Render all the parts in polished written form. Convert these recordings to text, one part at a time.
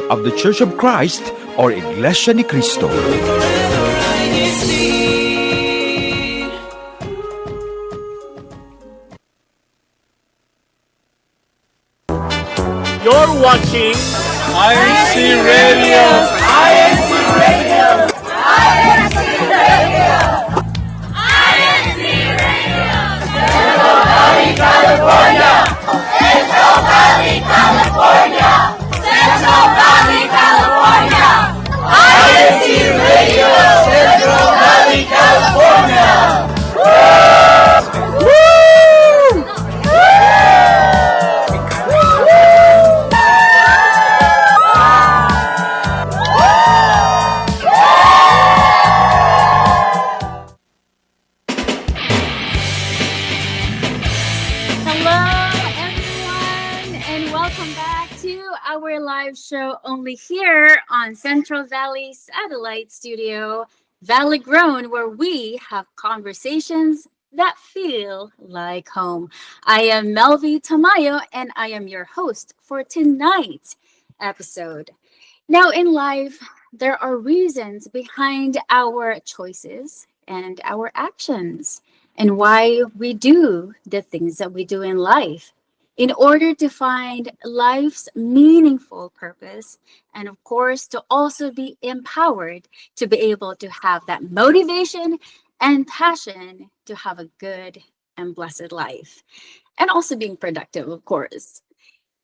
of the Church of Christ or Iglesia ni Cristo. You're watching INCRadio. INCRadio. INCRadio. INCRadio. Central Valley, California. Central Valley, California. Central Valley, California. INCRadio. Central Valley, California. Woo! Our live show only here on Central Valley Satellite Studio, Valley Grown, where we have conversations that feel like home. I am Melvi Tamayo, and I am your host for tonight's episode. Now, in life, there are reasons behind our choices and our actions, and why we do the things that we do in life, in order to find life's meaningful purpose, and of course, to also be empowered to be able to have that motivation and passion to have a good and blessed life, and also being productive, of course.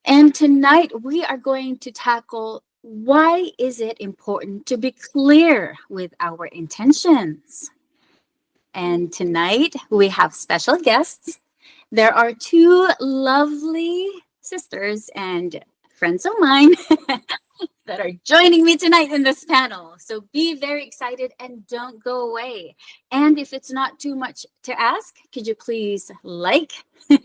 And tonight, we are going to tackle why is it important to be clear with our intentions. And tonight, we have special guests. There are two lovely sisters and friends of mine that are joining me tonight in this panel. So be very excited and don't go away. And if it's not too much to ask, could you please like,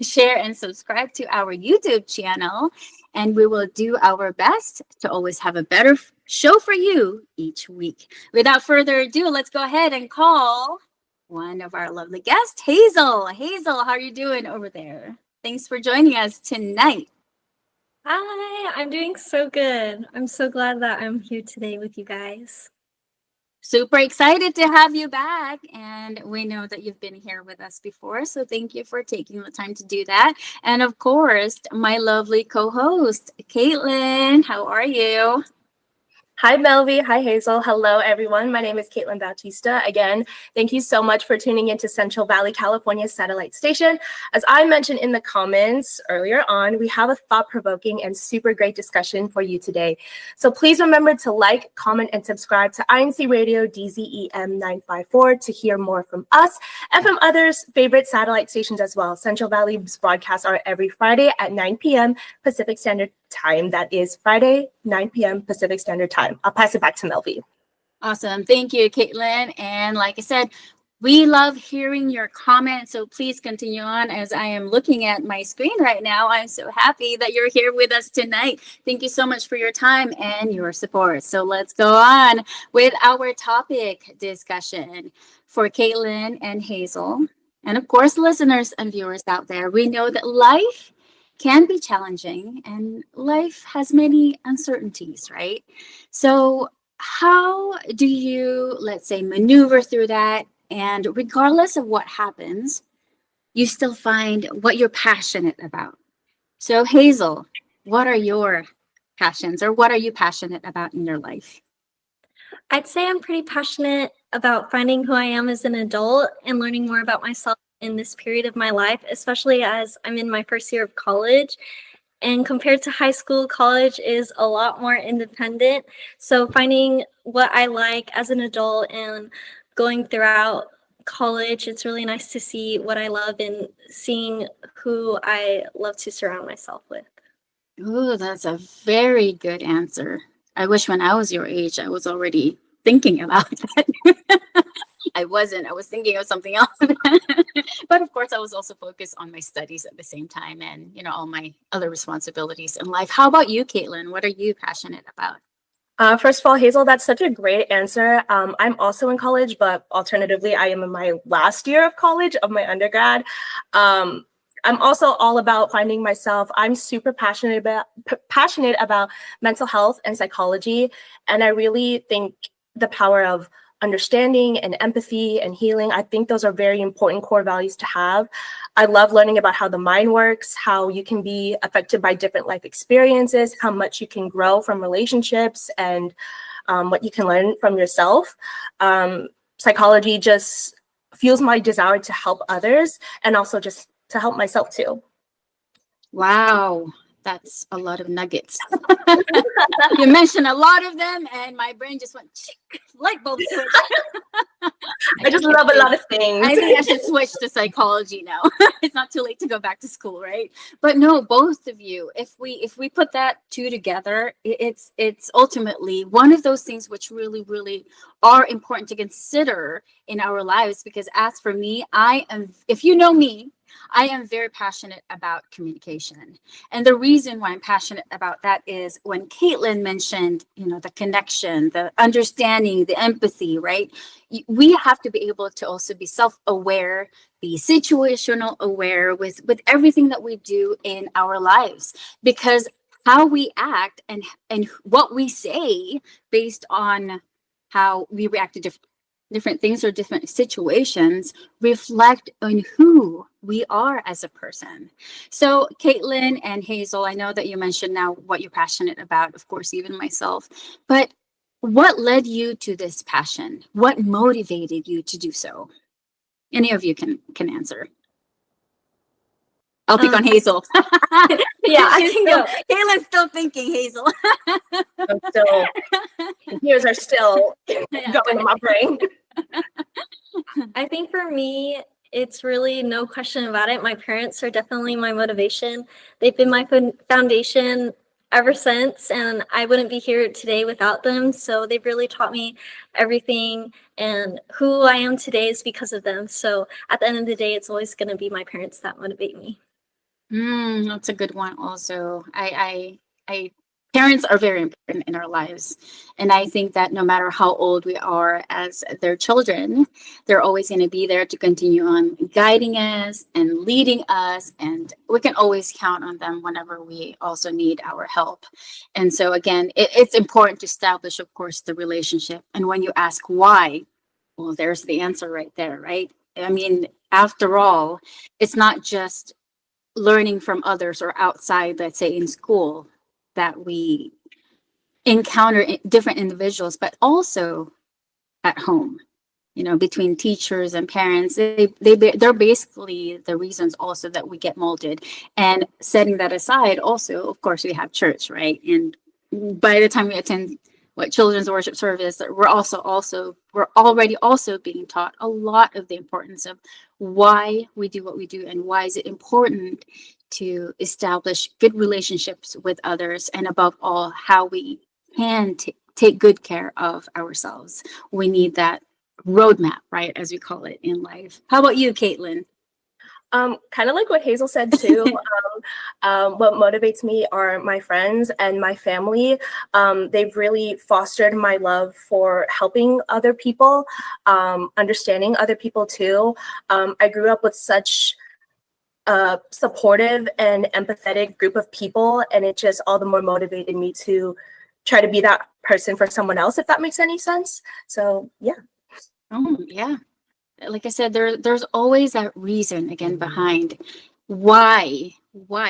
share, and subscribe to our YouTube channel? And we will do our best to always have a better show for you each week. Without further ado, let's go ahead and call one of our lovely guests, Hazel. Hazel, how are you doing over there? Thanks for joining us tonight. Hi, I'm doing so good. I'm so glad that I'm here today with you guys. Super excited to have you back. And we know that you've been here with us before, so thank you for taking the time to do that. And of course, my lovely co-host, Caitlin. How are you? Hi, Melvi. Hi, Hazel. Hello, everyone. My name is Caitlin Bautista. Again, thank you so much for tuning into Central Valley, California satellite station. As I mentioned in the comments earlier on, we have a thought-provoking and super great discussion for you today. So please remember to like, comment, and subscribe to INCRadio DZEM 954 to hear more from us and from others' favorite satellite stations as well. Central Valley's broadcasts are every Friday at 9 p.m. Pacific Standard Time. That is Friday, 9 p.m. Pacific Standard Time. I'll pass it back to Melvi. Awesome. Thank you, Caitlin. And like I said, we love hearing your comments. So please continue on. As I am looking at my screen right now, I'm so happy that you're here with us tonight. Thank you so much for your time and your support. So let's go on with our topic discussion for Caitlin and Hazel. And of course, listeners and viewers out there, we know that life can be challenging and life has many uncertainties, right? So how do you, let's say, maneuver through that? And regardless of what happens, you still find what you're passionate about. So Hazel, what are your passions, or what are you passionate about in your life? I'd say I'm pretty passionate about finding who I am as an adult and learning more about myself in this period of my life, especially as I'm in my first year of college. And compared to high school, college is a lot more independent. So finding what I like as an adult and going throughout college, it's really nice to see what I love and seeing who I love to surround myself with. Oh, that's a very good answer. I wish when I was your age, I was already thinking about that. I wasn't. I was thinking of something else. But of course, I was also focused on my studies at the same time and, all my other responsibilities in life. How about you, Caitlin? What are you passionate about? First of all, Hazel, that's such a great answer. I'm also in college, but alternatively, I am in my last year of college of my undergrad. I'm also all about finding myself. I'm super passionate about mental health and psychology, and I really think the power of understanding and empathy and healing, I think those are very important core values to have. I love learning about how the mind works, how you can be affected by different life experiences, how much you can grow from relationships, and what you can learn from yourself. Psychology just fuels my desire to help others and also just to help myself too. Wow, that's a lot of nuggets. You mentioned a lot of them, and my brain just went light bulb switch. I just love a lot of things. I think I should switch to psychology now. It's not too late to go back to school, right? But no, both of you, if we put that two together, it's ultimately one of those things which really, really are important to consider in our lives. Because as for me, if you know me, I am very passionate about communication. And the reason why I'm passionate about that is when Caitlin mentioned, the connection, the understanding, the empathy, right? We have to be able to also be self-aware, be situational aware with everything that we do in our lives, because how we act and what we say based on how we react to different things or different situations reflect on who we are as a person. So Caitlin and Hazel, I know that you mentioned now what you're passionate about, of course, even myself, but what led you to this passion? What motivated you to do so? Any of you can answer. I'll pick on Hazel. Yeah, I can go. Caitlin's still thinking, Hazel. So years are still going in my brain. I think for me, it's really no question about it. My parents are definitely my motivation. They've been my foundation ever since, and I wouldn't be here today without them. So they've really taught me everything, and who I am today is because of them. So at the end of the day, it's always going to be my parents that motivate me. That's a good one also. Parents are very important in our lives. And I think that no matter how old we are as their children, they're always going to be there to continue on guiding us and leading us. And we can always count on them whenever we also need our help. And so again, it's important to establish, of course, the relationship. And when you ask why, well, there's the answer right there, right? I mean, after all, it's not just learning from others or outside, let's say in school, that we encounter different individuals, but also at home, between teachers and parents, they're basically the reasons also that we get molded. And setting that aside, also, of course, we have church, right? And by the time we attend children's worship service, we're already also being taught a lot of the importance of why we do what we do and why is it important to establish good relationships with others, and above all, how we can take good care of ourselves. We need that roadmap, right, as we call it in life. How about you, Caitlin? Kind of like what Hazel said too. What motivates me are my friends and my family. They've really fostered my love for helping other people, understanding other people too. I grew up with such a supportive and empathetic group of people, and it just all the more motivated me to try to be that person for someone else, if that makes any sense. So yeah. Oh yeah, like I said, there's always that reason again behind why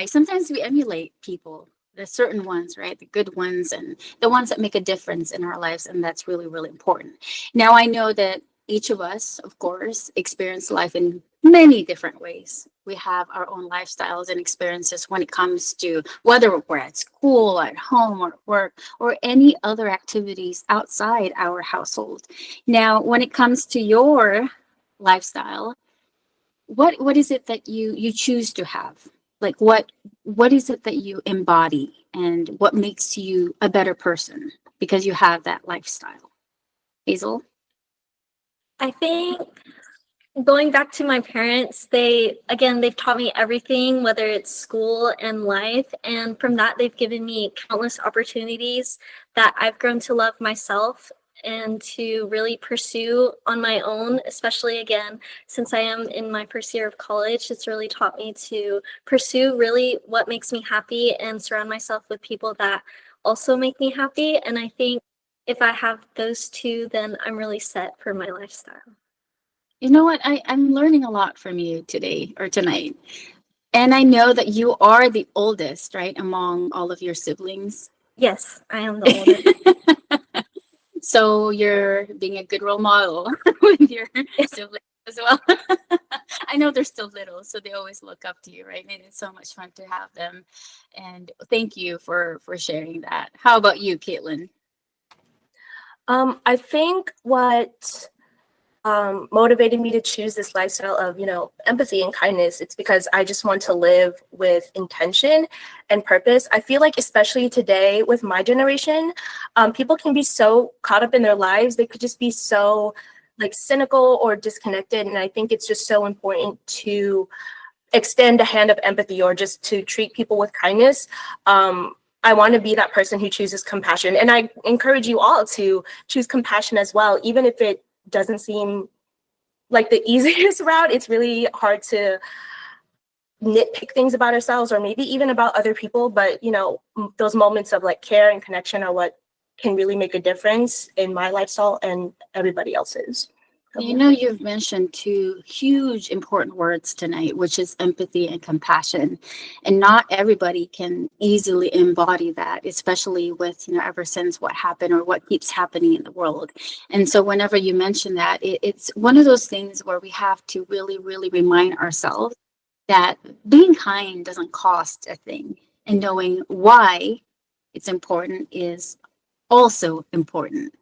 sometimes we emulate people, the certain ones, right, the good ones and the ones that make a difference in our lives, and that's really, really important. Now I know that each of us, of course, experience life in many different ways. We have our own lifestyles and experiences when it comes to whether we're at school, at home, or at work, or any other activities outside our household. Now, when it comes to your lifestyle, what is it that you choose to have? Like what is it that you embody, and what makes you a better person because you have that lifestyle? Hazel? I think going back to my parents, they've taught me everything, whether it's school and life. And from that, they've given me countless opportunities that I've grown to love myself. and to really pursue on my own, especially again, since I am in my first year of college. It's really taught me to pursue really what makes me happy and surround myself with people that also make me happy. And I think if I have those two, then I'm really set for my lifestyle. You know what? I'm learning a lot from you today or tonight. And I know that you are the oldest, right, among all of your siblings. Yes, I am the oldest. So you're being a good role model with your siblings as well. I know they're still little, so they always look up to you, right? And it's so much fun to have them. And thank you for sharing that. How about you, Caitlin? I think what motivated me to choose this lifestyle of, empathy and kindness, it's because I just want to live with intention and purpose. I feel like, especially today with my generation, people can be so caught up in their lives. They could just be so cynical or disconnected. And I think it's just so important to extend a hand of empathy or just to treat people with kindness. I want to be that person who chooses compassion. And I encourage you all to choose compassion as well, even if it doesn't seem like the easiest route. It's really hard to nitpick things about ourselves or maybe even about other people. But, those moments of care and connection are what can really make a difference in my lifestyle and everybody else's. You know, you've mentioned two huge important words tonight, which is empathy and compassion. And not everybody can easily embody that, especially with, ever since what happened or what keeps happening in the world. And so whenever you mention that, it's one of those things where we have to really, really remind ourselves that being kind doesn't cost a thing. And knowing why it's important is also important.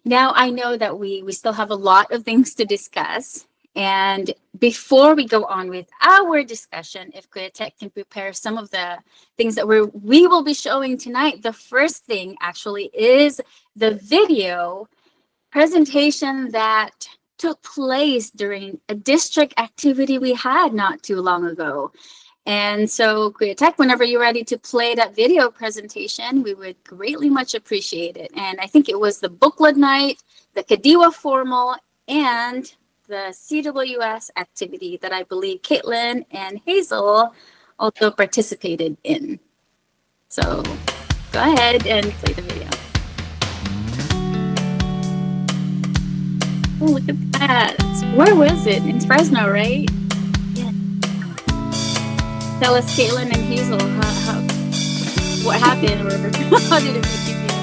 Now, I know that we still have a lot of things to discuss. And before we go on with our discussion, if Kuya Tech can prepare some of the things that we will be showing tonight, the first thing actually is the video presentation that took place during a district activity we had not too long ago. And so, Kuya Tech, whenever you're ready to play that video presentation, we would greatly much appreciate it. And I think it was the booklet night, the Kadiwa formal, and the CWS activity that I believe Caitlin and Hazel also participated in. So go ahead and play the video. Oh, look at that. Where was it? In Fresno, right? Tell us, Caitlin and Hazel, what happened or how did it make you feel?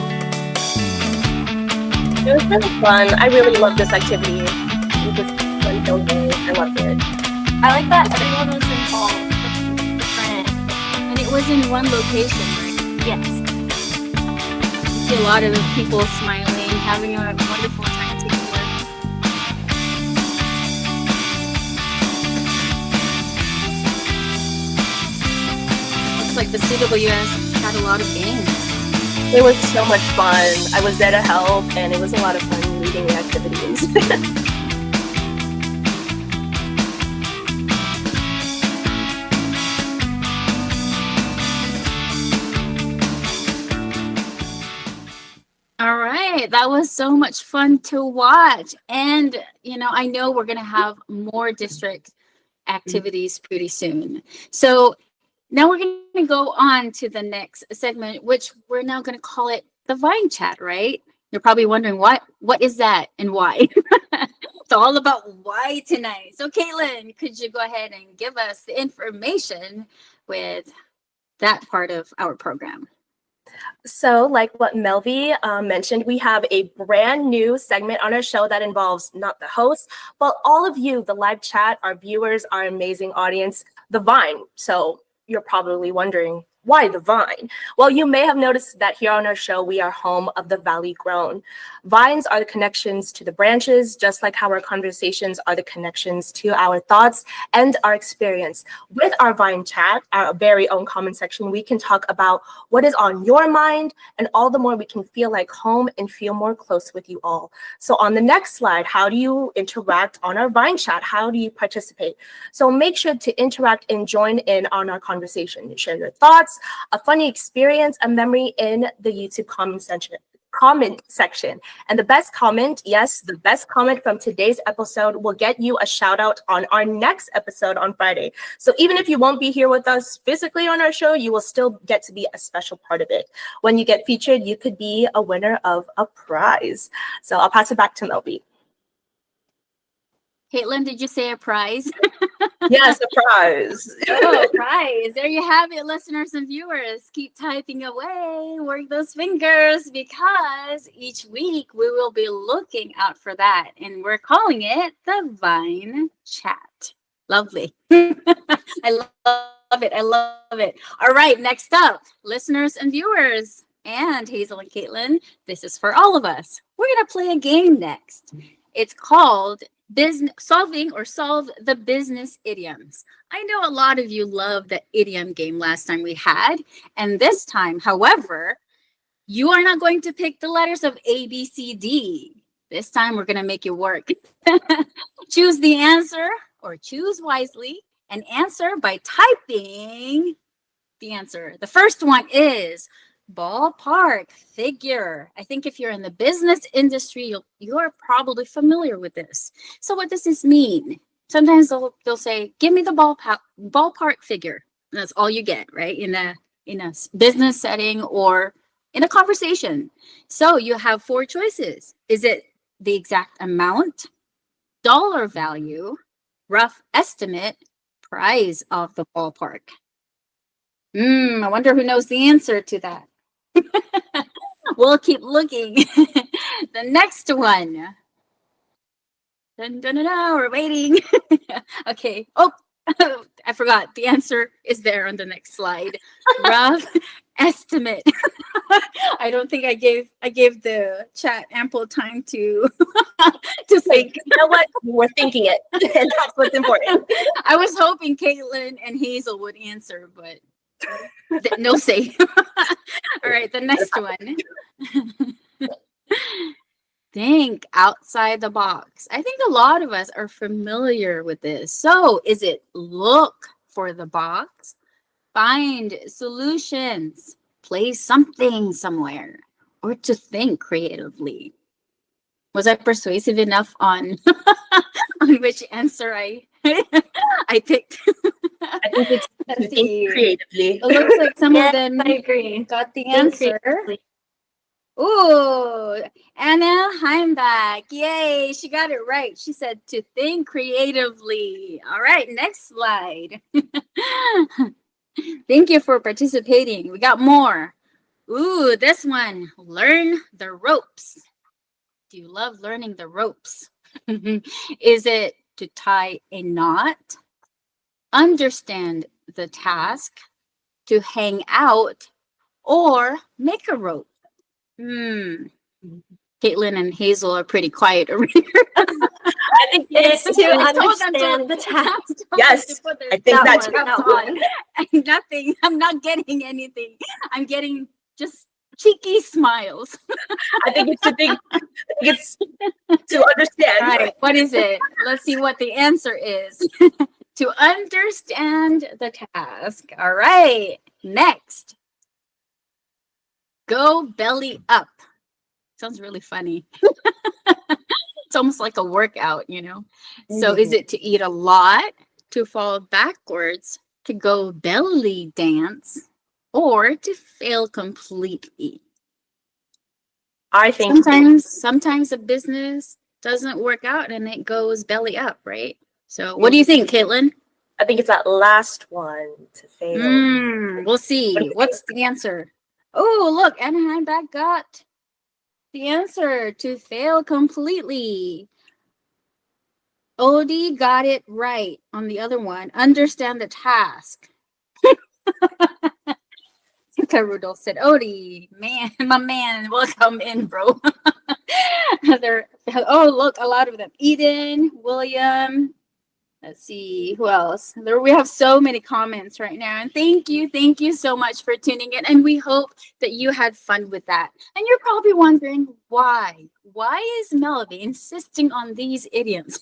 It was really fun. I really loved this activity. It was fun filming. I loved it. I like that everyone was involved. Different. And it was in one location, right? Yes. You see a lot of people smiling, having a wonderful time together. Like the CWS had a lot of games. It was so much fun. I was there to help, and it was a lot of fun leading the activities. All right, that was so much fun to watch. And, I know we're going to have more district activities pretty soon. So now we're going to go on to the next segment, which we're now going to call it the Vine Chat, right? You're probably wondering what is that and why? It's all about why tonight. So Caitlin, could you go ahead and give us the information with that part of our program? So like what Melvi mentioned, we have a brand new segment on our show that involves not the host, but all of you, the live chat, our viewers, our amazing audience, the Vine. So you're probably wondering, why the vine? Well, you may have noticed that here on our show, we are home of the Valley Grown. Vines are the connections to the branches, just like how our conversations are the connections to our thoughts and our experience. With our Vine Chat, our very own comment section, we can talk about what is on your mind, and all the more we can feel like home and feel more close with you all. So on the next slide, how do you interact on our Vine Chat? How do you participate? So make sure to interact and join in on our conversation. Share your thoughts, a funny experience, a memory in the YouTube comment comment section. And the best comment, yes, the best comment from today's episode will get you a shout out on our next episode on Friday. So even if you won't be here with us physically on our show, you will still get to be a special part of it. When you get featured, you could be a winner of a prize. So I'll pass it back to Melby. Caitlin, did you say a prize? Yes, a prize. Oh, prize. There you have it, listeners and viewers. Keep typing away, work those fingers, because each week we will be looking out for that. And we're calling it the Vine Chat. Lovely. I love it. I love it. All right, next up, listeners and viewers, and Hazel and Caitlin, this is for all of us. We're going to play a game next. It's called Solve the Business Idioms. I know a lot of you loved the idiom game last time we had, and this time, however, you are not going to pick the letters of A, B, C, D. This time, we're going to make you work. Choose the answer, or choose wisely, and answer by typing the answer. The first one is ballpark figure. I think if you're in the business industry, you're probably familiar with this. So what does this mean? Sometimes they'll say, give me the ballpark figure. And that's all you get, right? In a business setting or in a conversation. So you have 4 choices. Is it the exact amount, dollar value, rough estimate, price of the ballpark? I wonder who knows the answer to that. We'll keep looking. The next one. Dun, dun, dun, dun, we're waiting. Okay. Oh, I forgot. The answer is there on the next slide. Rough estimate. I don't think I gave the chat ample time to think. You know what? We're thinking it. And that's what's important. I was hoping Caitlin and Hazel would answer, but no say. All right, the next one. Think outside the box. I think a lot of us are familiar with this. So is it look for the box, find solutions, place something somewhere, or to think creatively? Was I persuasive enough on on which answer I picked? I think it's to think creatively. It looks like some of them I agree. got the answer. Ooh, Anna Heimbach. Yay, she got it right. She said to think creatively. All right, next slide. Thank you for participating. We got more. Ooh, this one. Learn the ropes. Do you love learning the ropes? Is it to tie a knot, understand the task, to hang out, or make a rope? Caitlin and Hazel are pretty quiet over here. I think It's to understand the task. Yes, I think that's one. Nothing. I'm not getting anything. I'm getting just cheeky smiles. I think it's to think. It's to understand. All right, what is it? Let's see what the answer is. To understand the task. All right, next. Go belly up. Sounds really funny. It's almost like a workout, you know? So is it to eat a lot, to fall backwards, to go belly dance, or to fail completely? I think Sometimes a business doesn't work out and it goes belly up, right? So what do you think, Caitlin? I think it's that last one, to fail. We'll see. What's the answer? Oh, look, Anaheim back got the answer, to fail completely. Odie got it right on the other one. Understand the task. Rudolph said, Odie, man, my man, welcome in, bro. Oh, look, a lot of them. Eden, William. Let's see who else. We have so many comments right now. And thank you so much for tuning in. And we hope that you had fun with that. And you're probably wondering why. Why is Melody insisting on these idioms?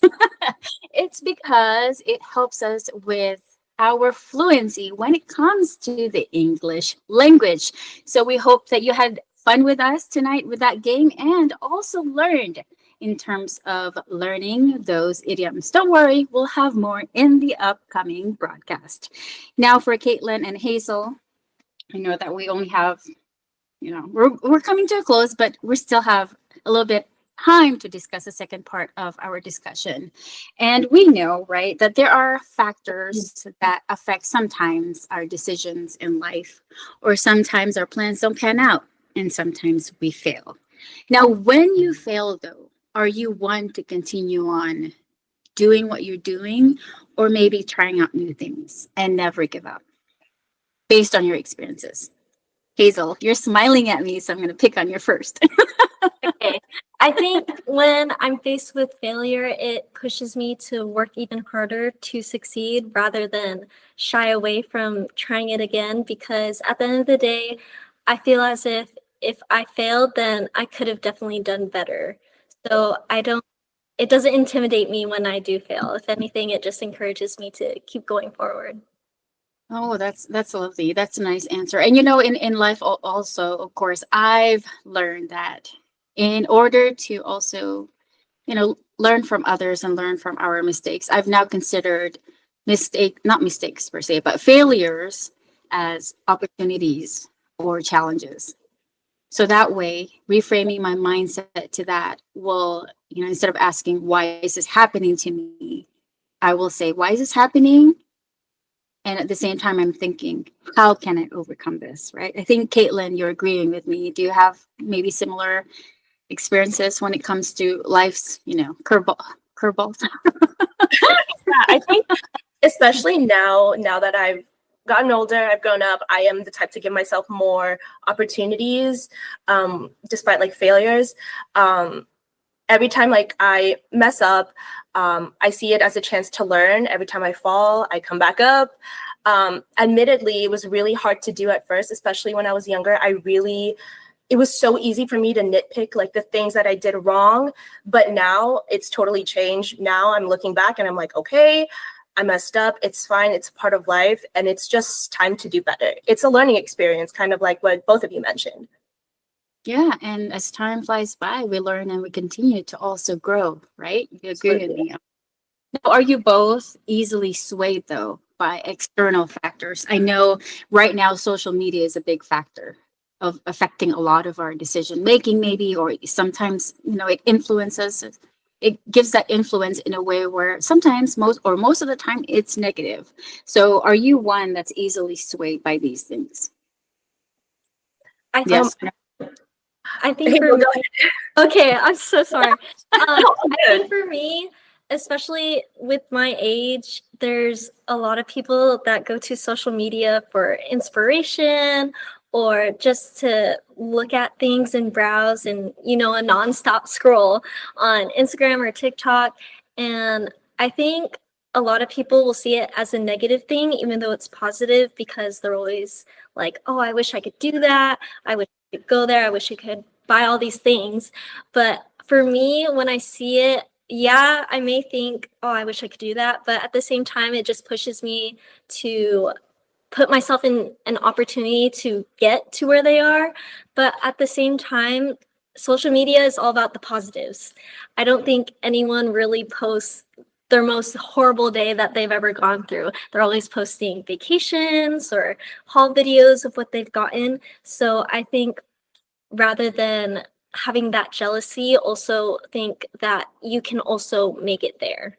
It's because it helps us with our fluency when it comes to the English language. So we hope that you had fun with us tonight with that game and also learned in terms of learning those idioms. Don't worry, we'll have more in the upcoming broadcast. Now for Caitlin and Hazel, I know that we only have, we're coming to a close, but we still have a little bit time to discuss the second part of our discussion. And we know, right, that there are factors that affect sometimes our decisions in life, or sometimes our plans don't pan out, and sometimes we fail. Now, when you fail, though, are you one to continue on doing what you're doing, or maybe trying out new things and never give up based on your experiences? Hazel, you're smiling at me, so I'm going to pick on you first. Okay. I think when I'm faced with failure, it pushes me to work even harder to succeed rather than shy away from trying it again. Because at the end of the day, I feel as if I failed, then I could have definitely done better. So it doesn't intimidate me when I do fail. If anything, it just encourages me to keep going forward. Oh, that's lovely. That's a nice answer. And in life also, of course, I've learned that in order to also, learn from others and learn from our mistakes, I've now considered not mistakes per se, but failures as opportunities or challenges. So that way, reframing my mindset to that will, instead of asking, why is this happening to me? I will say, why is this happening? And at the same time, I'm thinking, how can I overcome this, right? I think, Caitlin, you're agreeing with me. Do you have maybe similar experiences when it comes to life's, curveballs? Yeah, I think especially now that I've gotten older, I've grown up, I am the type to give myself more opportunities, despite like failures. Every time like I mess up, I see it as a chance to learn. Every time I fall, I come back up. Admittedly, it was really hard to do at first, especially when I was younger. It was so easy for me to nitpick like the things that I did wrong. But now it's totally changed. Now I'm looking back and I'm like, okay, I messed up. It's fine. It's part of life. And it's just time to do better. It's a learning experience, kind of like what both of you mentioned. Yeah, and as time flies by, we learn and we continue to also grow, right? You agree with me? Now, are you both easily swayed, though, by external factors? I know right now social media is a big factor of affecting a lot of our decision making, maybe, or sometimes, it influences. It gives that influence in a way where sometimes most of the time it's negative. So are you one that's easily swayed by these things? Yes. I think for me, okay, I'm so sorry. I think for me, especially with my age, there's a lot of people that go to social media for inspiration or just to look at things and browse and, a nonstop scroll on Instagram or TikTok. And I think a lot of people will see it as a negative thing, even though it's positive, because they're always like, oh, I wish I could do that. I wish I could go there. I wish I could buy all these things. But for me, when I see it, yeah, I may think, oh, I wish I could do that. But at the same time, it just pushes me to put myself in an opportunity to get to where they are. But at the same time, social media is all about the positives. I don't think anyone really posts their most horrible day that they've ever gone through. They're always posting vacations or haul videos of what they've gotten. So I think rather than having that jealousy, also think that you can also make it there.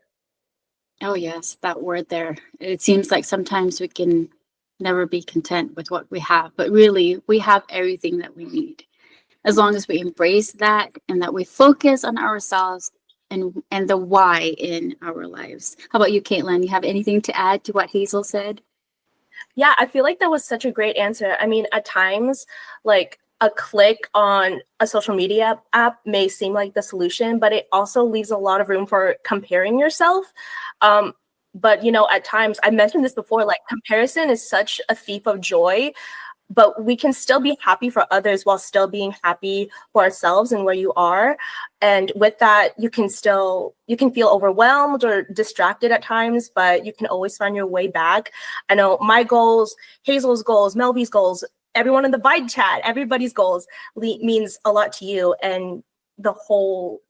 Oh, yes, that word there. It seems like sometimes we can never be content with what we have, but really we have everything that we need. As long as we embrace that and that we focus on ourselves and the why in our lives. How about you, Caitlin? You have anything to add to what Hazel said? Yeah, I feel like that was such a great answer. I mean, at times, like a click on a social media app may seem like the solution, but it also leaves a lot of room for comparing yourself. But, at times, I mentioned this before, like comparison is such a thief of joy, but we can still be happy for others while still being happy for ourselves and where you are. And with that, you can feel overwhelmed or distracted at times, but you can always find your way back. I know my goals, Hazel's goals, Melvy's goals, everyone in the Vide chat, everybody's goals means a lot to you. And the whole,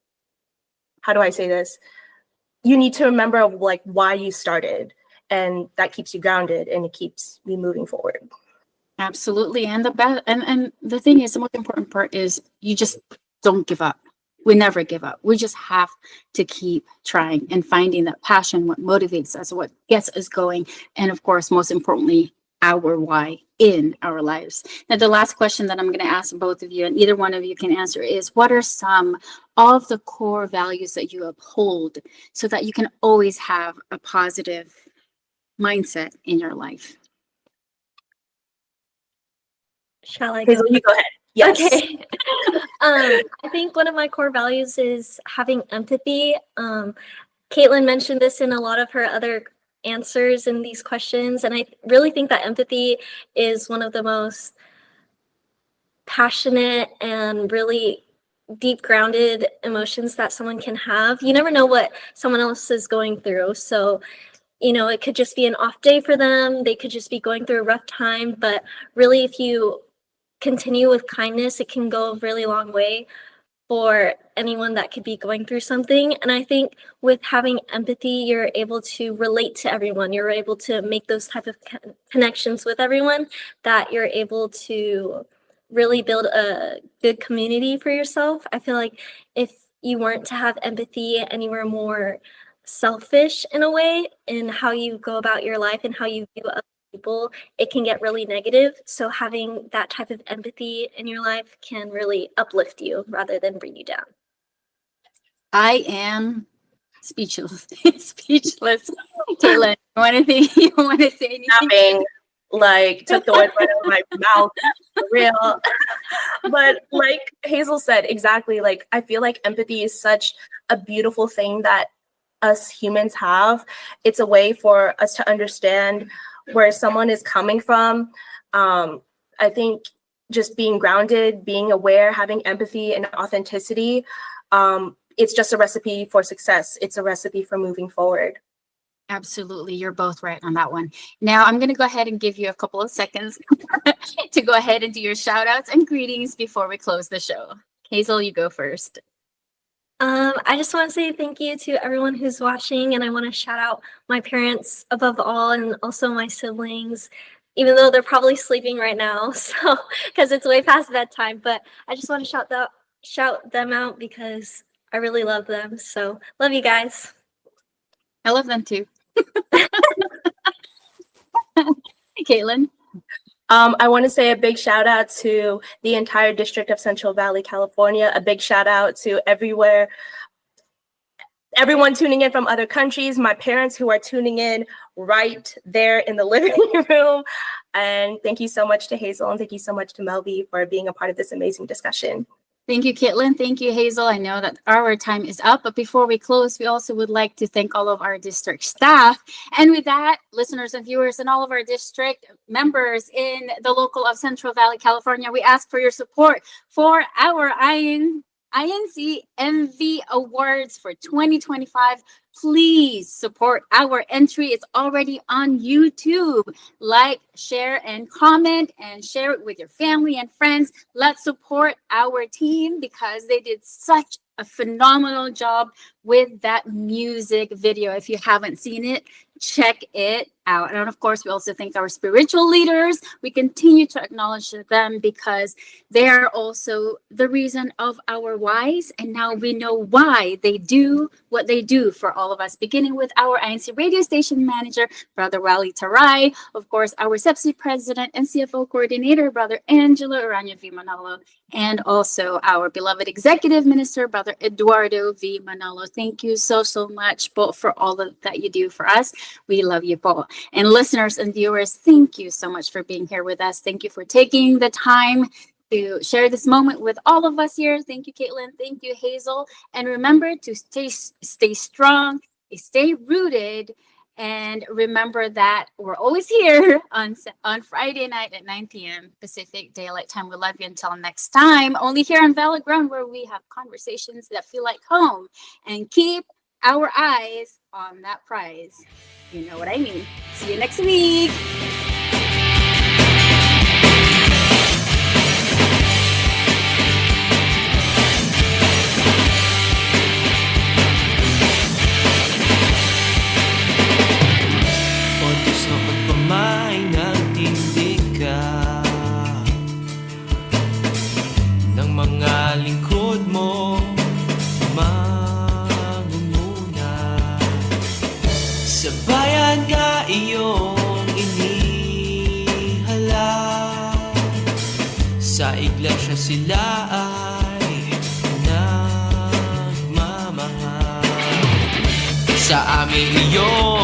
how do I say this? You need to remember of like why you started, and that keeps you grounded and it keeps you moving forward. Absolutely. And and the thing is, the most important part is you just don't give up. We never give up. We just have to keep trying and finding that passion, what motivates us, what gets us going. And of course, most importantly, our why in our lives. Now, the last question that I'm going to ask both of you, and either one of you can answer, is what are some of the core values that you uphold so that you can always have a positive mindset in your life? Shall I go? Hazel, you go ahead. Yes. Okay. I think one of my core values is having empathy. Caitlin mentioned this in a lot of her other answers in these questions, and I really think that empathy is one of the most passionate and really deep grounded emotions that someone can have. You never know what someone else is going through, so it could just be an off day for them. They could just be going through a rough time, but really, if you continue with kindness, it can go a really long way for anyone that could be going through something. And I think with having empathy, you're able to relate to everyone. You're able to make those type of connections with everyone, that you're able to really build a good community for yourself. I feel like if you weren't to have empathy and you were more selfish in a way in how you go about your life and how you view other people, it can get really negative. So having that type of empathy in your life can really uplift you rather than bring you down. I am speechless. Speechless. Caitlin, you want to say anything? Snapping, like took the words right out of my mouth, for real. But like Hazel said, exactly, like I feel like empathy is such a beautiful thing that us humans have. It's a way for us to understand where someone is coming from. I think just being grounded, being aware, having empathy and authenticity, it's just a recipe for success. It's a recipe for moving forward. Absolutely. You're both right on that one. Now, I'm going to go ahead and give you a couple of seconds to go ahead and do your shout outs and greetings before we close the show. Hazel, you go first. I just want to say thank you to everyone who's watching, and I want to shout out my parents above all, and also my siblings, even though they're probably sleeping right now, so because it's way past bedtime. But I just want to shout them out because I really love them. So love you guys. I love them too. Caitlin. I want to say a big shout out to the entire district of Central Valley, California. A big shout out to everyone tuning in from other countries, my parents who are tuning in right there in the living room. And thank you so much to Hazel, and thank you so much to Melvi for being a part of this amazing discussion. Thank you, Caitlin. Thank you, Hazel. I know that our time is up, but before we close, we also would like to thank all of our district staff. And with that, listeners and viewers and all of our district members in the local of Central Valley, California, we ask for your support for our INC MV Awards for 2025. Please support our entry. It's already on YouTube. Like, share, and comment, and share it with your family and friends. Let's support our team because they did such a phenomenal job with that music video. If you haven't seen it, check it out. And of course, we also thank our spiritual leaders. We continue to acknowledge them because they are also the reason of our whys. And now we know why they do what they do for all of us, beginning with our INCRadio station manager, Brother Wally Taray, of course, our CEBSI president and CFO coordinator, Brother Angelo Aranya V. Manalo, and also our beloved executive minister, Brother Eduardo V. Manalo. Thank you so much, both, for all that you do for us. We love you, Paul. And listeners and viewers, thank you so much for being here with us. Thank you for taking the time to share this moment with all of us here. Thank you, Caitlin. Thank you, Hazel. And remember to stay strong, stay rooted, and remember that we're always here on Friday night at 9 p.m. Pacific Daylight Time. We love you until next time. Only here on Valid Ground, where we have conversations that feel like home. And keep our eyes on that prize. You know what I mean. See you next week. Sa bayan na iyong inihala, sa iglesia sila ay nagmamahal. Sa aming